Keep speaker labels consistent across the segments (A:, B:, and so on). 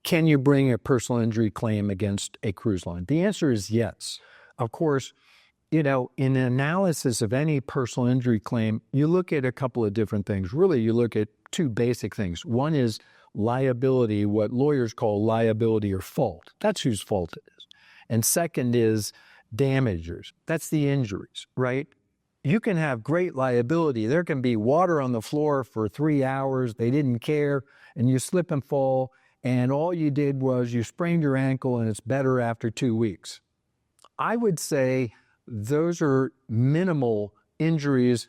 A: can you bring a personal injury claim against a cruise line? The answer is yes. Of course, in an analysis of any personal injury claim, you look at a couple of different things. Really, you look at two basic things. One is liability, what lawyers call liability or fault. That's whose fault it is. And second is damages. That's the injuries, right? You can have great liability. There can be water on the floor for 3 hours. They didn't care, and you slip and fall, and all you did was you sprained your ankle, and it's better after 2 weeks. I would say those are minimal injuries.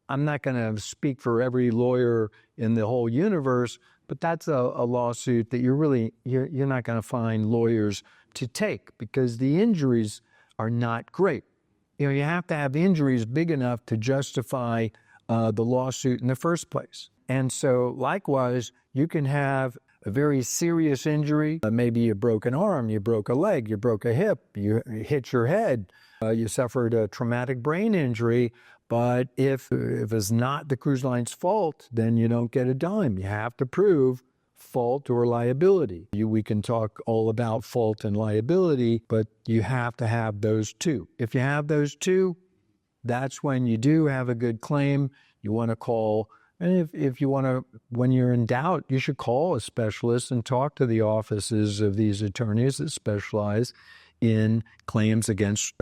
A: I'm not going to speak for every lawyer in the whole universe, but that's a lawsuit that you're not going to find lawyers to take because the injuries are not great. You have to have injuries big enough to justify the lawsuit in the first place. And so likewise, you can have a very serious injury. Maybe you broke an arm, you broke a leg, you broke a hip, you hit your head, you suffered a traumatic brain injury. But if it's not the cruise line's fault, then you don't get a dime. You have to prove fault or liability. We can talk all about fault and liability, but you have to have those two. If you have those two, that's when you do have a good claim. You want to call, and if you want to, when you're in doubt, you should call a specialist and talk to the offices of these attorneys that specialize in claims against